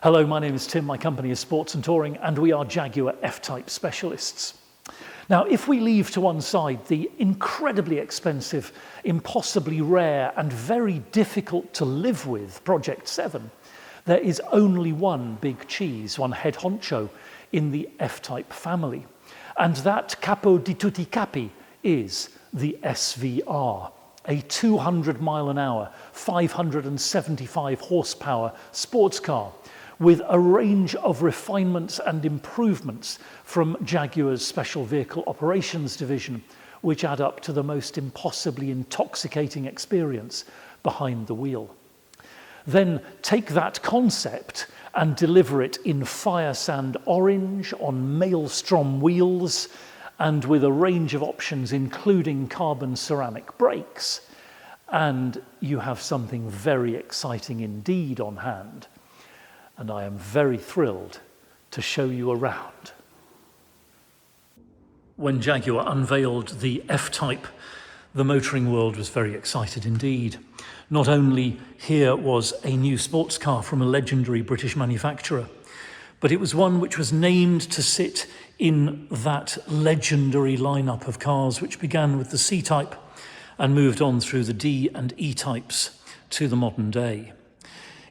Hello, my name is Tim, my company is Sports and Touring, and we are Jaguar F-Type specialists. Now, if we leave to one side the incredibly expensive, impossibly rare, and very difficult to live with Project 7, there is only one big cheese, one head honcho in the F-Type family. And that capo di tutti capi is the SVR, a 200 mile an hour, 575 horsepower sports car with a range of refinements and improvements from Jaguar's Special Vehicle Operations Division, which add up to the most impossibly intoxicating experience behind the wheel. Then take that concept and deliver it in Firesand Orange on Maelstrom wheels and with a range of options including carbon ceramic brakes, and you have something very exciting indeed on hand. And I am very thrilled to show you around. When Jaguar unveiled the F-Type, the motoring world was very excited indeed. Not only here was a new sports car from a legendary British manufacturer, but it was one which was named to sit in that legendary lineup of cars which began with the C-Type and moved on through the D and E-Types to the modern day.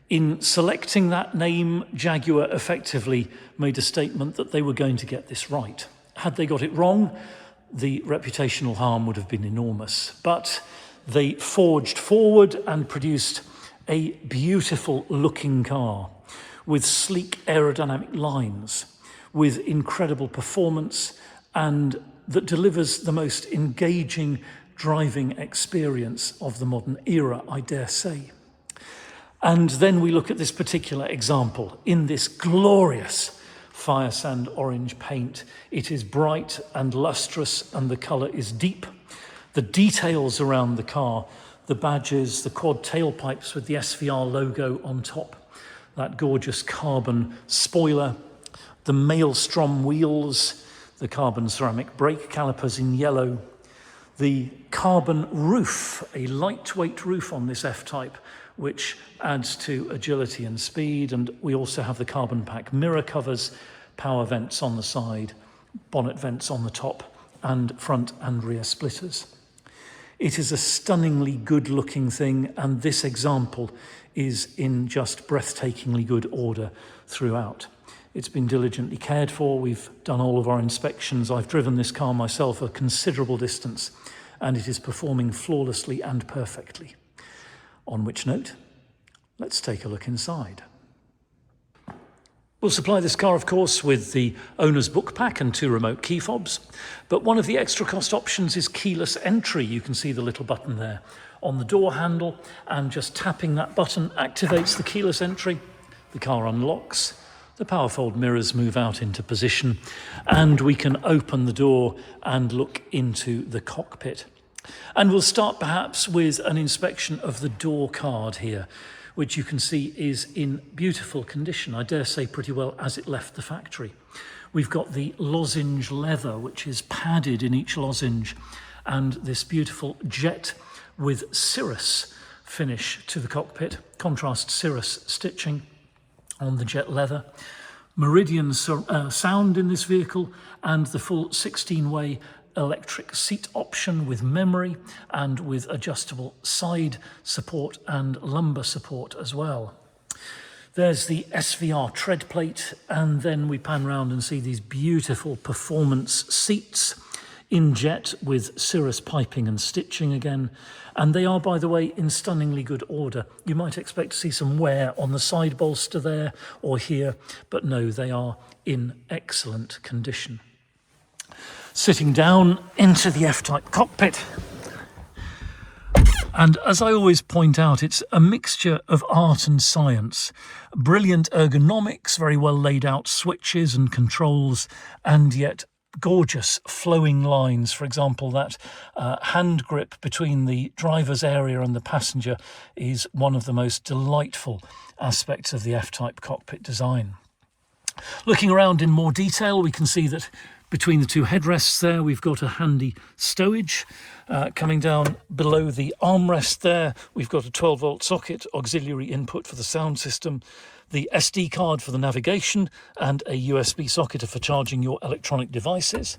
In selecting that name, Jaguar effectively made a statement that they were going to get this right. Had they got it wrong, the reputational harm would have been enormous. But they forged forward and produced a beautiful looking car with sleek aerodynamic lines, with incredible performance, and that delivers the most engaging driving experience of the modern era, I dare say. And then we look at this particular example in this glorious Firesand Orange paint. It is bright and lustrous and the colour is deep. The details around the car, the badges, the quad tailpipes with the SVR logo on top, that gorgeous carbon spoiler, the Maelstrom wheels, the carbon ceramic brake calipers in yellow, the carbon roof, a lightweight roof on this F-Type, which adds to agility and speed. And we also have the carbon pack mirror covers, power vents on the side, bonnet vents on the top, and front and rear splitters. It is a stunningly good looking thing, and this example is in just breathtakingly good order throughout. It's been diligently cared for. We've done all of our inspections. I've driven this car myself a considerable distance, and it is performing flawlessly and perfectly. On which note, let's take a look inside. We'll supply this car, of course, with the owner's book pack and 2 remote key fobs, but one of the extra cost options is keyless entry. You can see the little button there on the door handle, and just tapping that button activates the keyless entry. The car unlocks, the power fold mirrors move out into position, and we can open the door and look into the cockpit. And we'll start perhaps with an inspection of the door card here, which you can see is in beautiful condition, I dare say pretty well as it left the factory. We've got the lozenge leather, which is padded in each lozenge, and this beautiful jet with cirrus finish to the cockpit, contrast cirrus stitching on the jet leather. Meridian sound in this vehicle, and the full 16-way electric seat option with memory and with adjustable side support and lumbar support as well. There's the SVR tread plate, and then we pan round and see these beautiful performance seats in jet with cirrus piping and stitching again. And they are, by the way, in stunningly good order. You might expect to see some wear on the side bolster there or here, but no, they are in excellent condition. Sitting down into the F-Type cockpit. And as I always point out, it's a mixture of art and science. Brilliant ergonomics, very well laid out switches and controls, and yet gorgeous flowing lines. For example, that hand grip between the driver's area and the passenger is one of the most delightful aspects of the F-Type cockpit design. Looking around in more detail, we can see that Between the two headrests there, we've got a handy stowage. Coming down below the armrest there, we've got a 12-volt socket, auxiliary input for the sound system, the SD card for the navigation, and a USB socket for charging your electronic devices.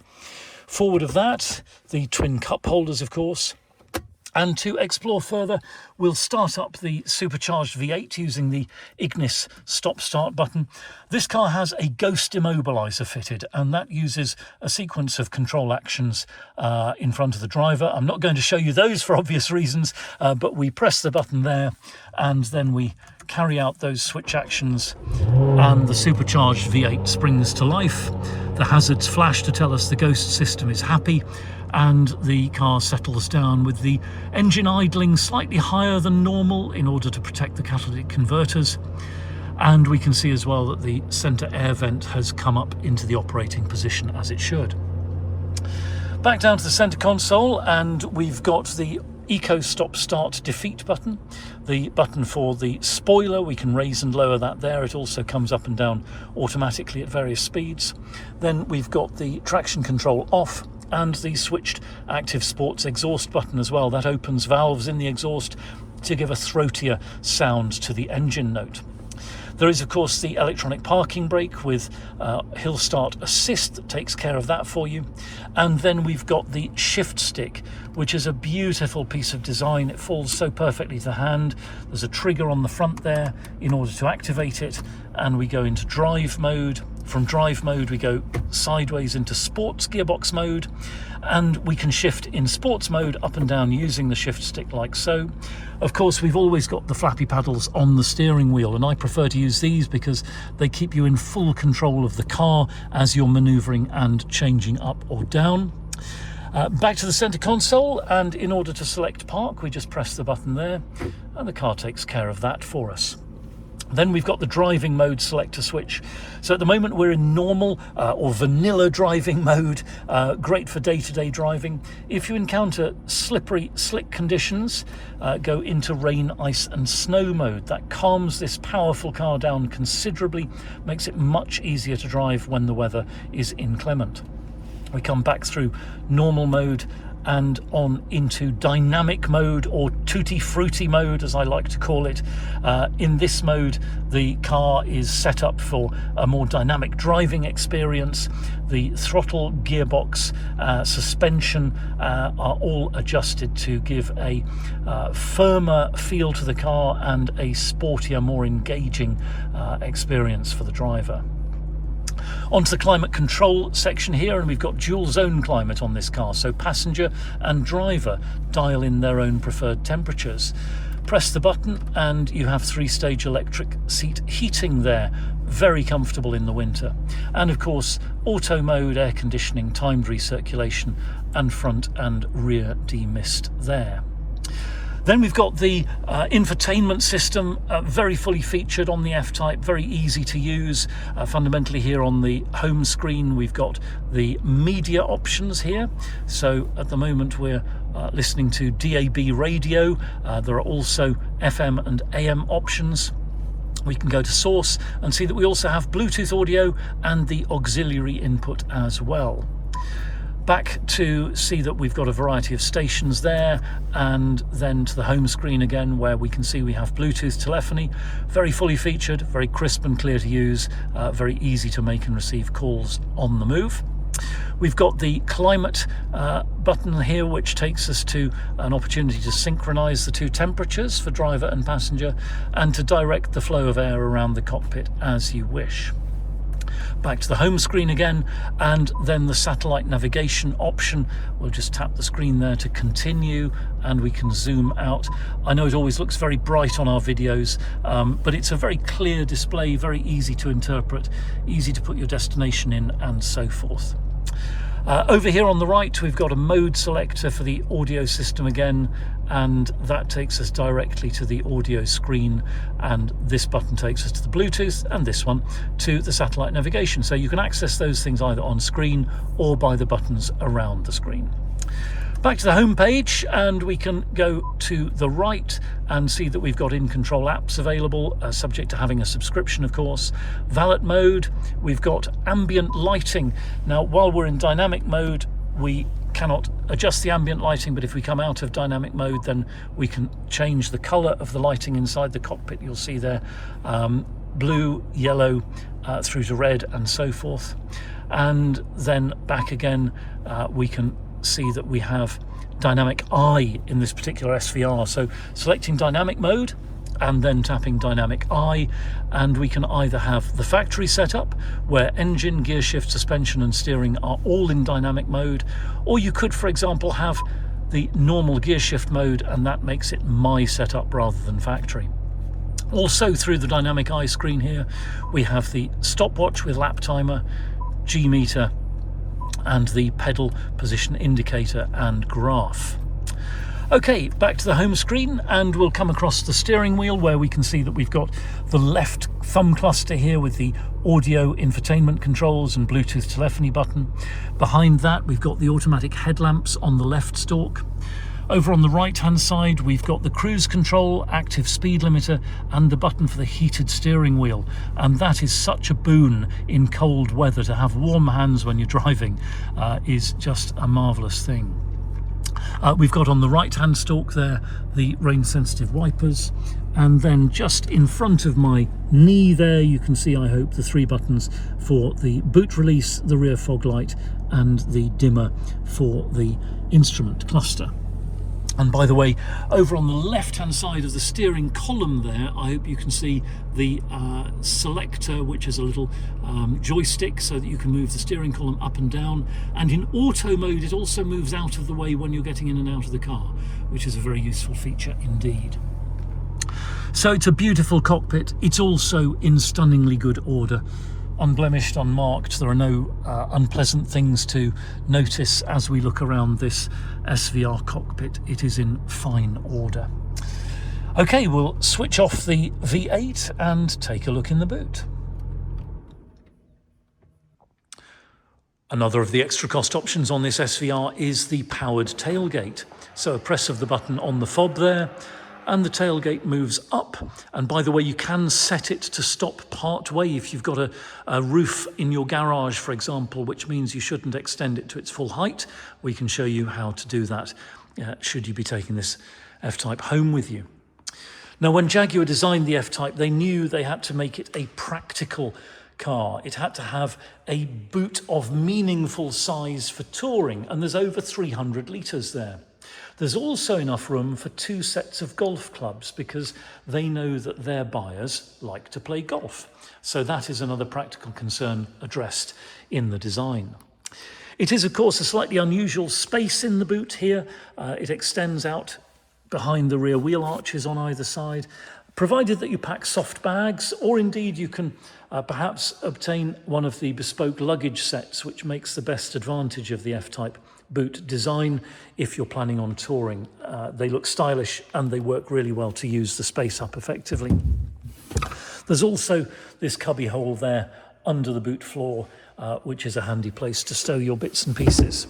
Forward of that, the twin cup holders, of course. And to explore further, we'll start up the supercharged V8 using the Ignis stop-start button. This car has a ghost immobiliser fitted, and that uses a sequence of control actions in front of the driver. I'm not going to show you those for obvious reasons, but we press the button there, and then we carry out those switch actions, and the supercharged V8 springs to life. The hazards flash to tell us the ghost system is happy, and the car settles down with the engine idling slightly higher than normal in order to protect the catalytic converters. And we can see as well that the centre air vent has come up into the operating position as it should. Back down to the centre console, and we've got the Eco Stop Start Defeat button, the button for the spoiler. We can raise and lower that there. It also comes up and down automatically at various speeds. Then we've got the traction control off, and the switched active sports exhaust button as well. That opens valves in the exhaust to give a throatier sound to the engine note. There is, of course, the electronic parking brake with hill start assist that takes care of that for you. And then we've got the shift stick, which is a beautiful piece of design. It falls so perfectly to hand. There's a trigger on the front there in order to activate it, and we go into drive mode. From drive mode, we go sideways into sports gearbox mode, and we can shift in sports mode up and down using the shift stick like so. Of course, we've always got the flappy paddles on the steering wheel, and I prefer to use these because they keep you in full control of the car as you're manoeuvring and changing up or down. Back to the centre console, and in order to select park, we just press the button there, and the car takes care of that for us. Then we've got the driving mode selector switch. So at the moment we're in normal or vanilla driving mode, great for day-to-day driving. If you encounter slippery, slick conditions, go into rain, ice and snow mode. That calms this powerful car down considerably, makes it much easier to drive when the weather is inclement. We come back through normal mode and on into dynamic mode, or tutti frutti mode as I like to call it. In this mode, the car is set up for a more dynamic driving experience. The throttle, gearbox, suspension are all adjusted to give a firmer feel to the car and a sportier, more engaging experience for the driver. Onto the climate control section here, and we've got dual zone climate on this car, so passenger and driver dial in their own preferred temperatures. Press the button and you have 3-stage electric seat heating there, very comfortable in the winter. And of course, auto mode, air conditioning, timed recirculation, and front and rear demist there. Then we've got the infotainment system, very fully featured on the F-Type, very easy to use. Fundamentally here on the home screen, we've got the media options here. So at the moment we're listening to DAB radio. There are also FM and AM options. We can go to source and see that we also have Bluetooth audio and the auxiliary input as well. Back to see that we've got a variety of stations there, and then to the home screen again, where we can see we have Bluetooth telephony, very fully featured, very crisp and clear to use, very easy to make and receive calls on the move. We've got the climate button here, which takes us to an opportunity to synchronize the two temperatures for driver and passenger, and to direct the flow of air around the cockpit as you wish. Back to the home screen again, and then the satellite navigation option. We'll just tap the screen there to continue, and we can zoom out. I know it always looks very bright on our videos, but it's a very clear display, very easy to interpret, easy to put your destination in, and so forth. Over here on the right, we've got a mode selector for the audio system again, and that takes us directly to the audio screen, and this button takes us to the Bluetooth, and this one to the satellite navigation. So you can access those things either on screen or by the buttons around the screen. Back to the home page, and we can go to the right and see that we've got in-control apps available, subject to having a subscription, of course. Valet mode, we've got ambient lighting. Now, while we're in dynamic mode, we cannot adjust the ambient lighting, but if we come out of dynamic mode, then we can change the colour of the lighting inside the cockpit. You'll see there blue, yellow, through to red and so forth. And then back again, we can see that we have dynamic eye in this particular SVR. So selecting dynamic mode and then tapping dynamic eye, and we can either have the factory setup where engine, gear shift, suspension and steering are all in dynamic mode, or you could, for example, have the normal gear shift mode, and that makes it my setup rather than factory. Also, through the dynamic eye screen here, we have the stopwatch with lap timer, G meter, and the pedal position indicator and graph. Okay, back to the home screen, and we'll come across the steering wheel where we can see that we've got the left thumb cluster here with the audio infotainment controls and Bluetooth telephony button. Behind that, we've got the automatic headlamps on the left stalk. Over on the right hand side, we've got the cruise control, active speed limiter, and the button for the heated steering wheel. And that is such a boon in cold weather. To have warm hands when you're driving is just a marvellous thing. We've got on the right hand stalk there the rain sensitive wipers, and then just in front of my knee there you can see, I hope, the 3 buttons for the boot release, the rear fog light, and the dimmer for the instrument cluster. And by the way, over on the left-hand side of the steering column there, I hope you can see the selector, which is a little joystick so that you can move the steering column up and down. And in auto mode, it also moves out of the way when you're getting in and out of the car, which is a very useful feature indeed. So it's a beautiful cockpit. It's also in stunningly good order. Unblemished, unmarked. There are no unpleasant things to notice as we look around this SVR cockpit. It is in fine order. Okay, we'll switch off the V8 and take a look in the boot. Another of the extra cost options on this SVR is the powered tailgate. So a press of the button on the fob there, and the tailgate moves up. And by the way, you can set it to stop part way if you've got a roof in your garage, for example, which means you shouldn't extend it to its full height. We can show you how to do that should you be taking this F-Type home with you. Now, when Jaguar designed the F-Type, they knew they had to make it a practical car. It had to have a boot of meaningful size for touring, and there's over 300 litres there. There's also enough room for 2 sets of golf clubs because they know that their buyers like to play golf. So that is another practical concern addressed in the design. It is, of course, a slightly unusual space in the boot here. It extends out behind the rear wheel arches on either side, provided that you pack soft bags, or indeed you can perhaps obtain one of the bespoke luggage sets, which makes the best advantage of the F-Type boot design if you're planning on touring. They look stylish and they work really well to use the space up effectively. There's also this cubby hole there under the boot floor, which is a handy place to stow your bits and pieces.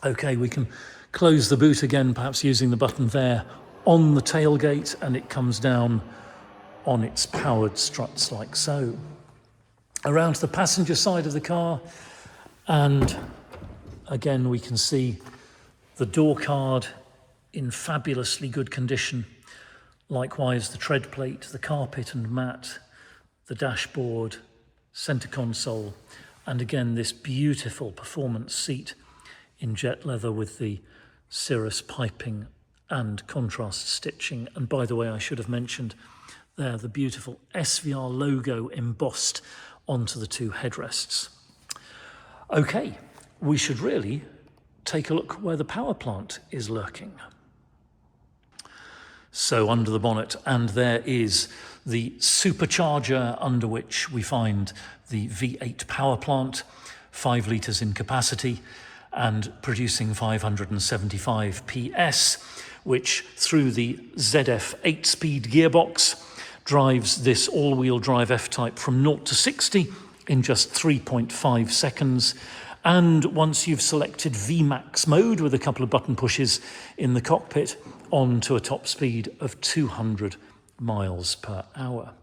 Okay, we can close the boot again, perhaps using the button there on the tailgate, and it comes down on its powered struts like so. Around to the passenger side of the car, and again we can see the door card in fabulously good condition. Likewise the tread plate, the carpet and mat, the dashboard, centre console, and again this beautiful performance seat in jet leather with the cirrus piping and contrast stitching. And by the way, I should have mentioned there the beautiful SVR logo embossed onto the 2 headrests. Okay, we should really take a look where the power plant is lurking. So under the bonnet, and there is the supercharger under which we find the V8 power plant, 5 litres in capacity and producing 575 PS, which through the ZF 8-speed gearbox drives this all-wheel drive F-Type from 0 to 60 in just 3.5 seconds. And once you've selected VMAX mode with a couple of button pushes in the cockpit, on to a top speed of 200 miles per hour.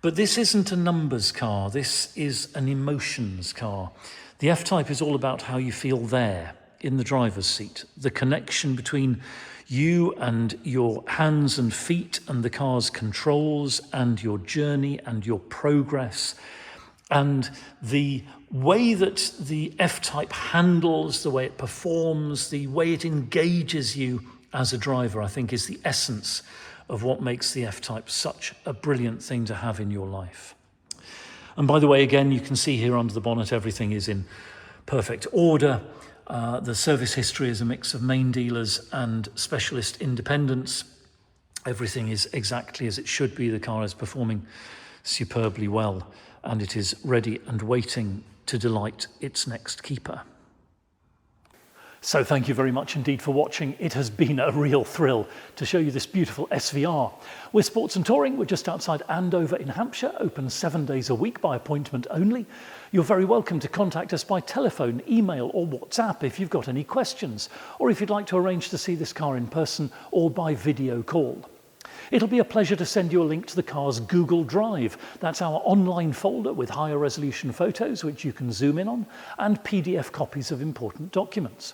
But this isn't a numbers car, this is an emotions car. The F-Type is all about how you feel there, in the driver's seat, the connection between you and your hands and feet and the car's controls and your journey and your progress. And the way that the F-Type handles, the way it performs, the way it engages you as a driver, I think is the essence of what makes the F-Type such a brilliant thing to have in your life. And by the way, again, you can see here under the bonnet, everything is in perfect order. The service history is a mix of main dealers and specialist independents. Everything is exactly as it should be. The car is performing superbly well, and it is ready and waiting to delight its next keeper. So thank you very much indeed for watching. It has been a real thrill to show you this beautiful SVR. We're Sports and Touring. We're just outside Andover in Hampshire, open 7 days a week by appointment only. You're very welcome to contact us by telephone, email or WhatsApp if you've got any questions, or if you'd like to arrange to see this car in person or by video call. It'll be a pleasure to send you a link to the car's Google Drive. That's our online folder with higher resolution photos which you can zoom in on, and PDF copies of important documents.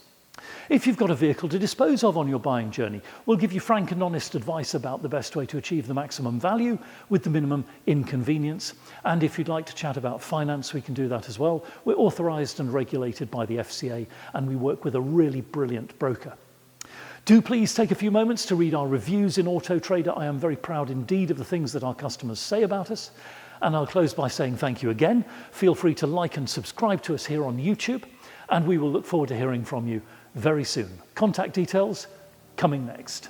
If you've got a vehicle to dispose of on your buying journey, we'll give you frank and honest advice about the best way to achieve the maximum value with the minimum inconvenience. And if you'd like to chat about finance, we can do that as well. We're authorised and regulated by the FCA, and we work with a really brilliant broker. Do please take a few moments to read our reviews in Auto Trader. I am very proud indeed of the things that our customers say about us. And I'll close by saying thank you again. Feel free to like and subscribe to us here on YouTube, and we will look forward to hearing from you very soon. Contact details coming next.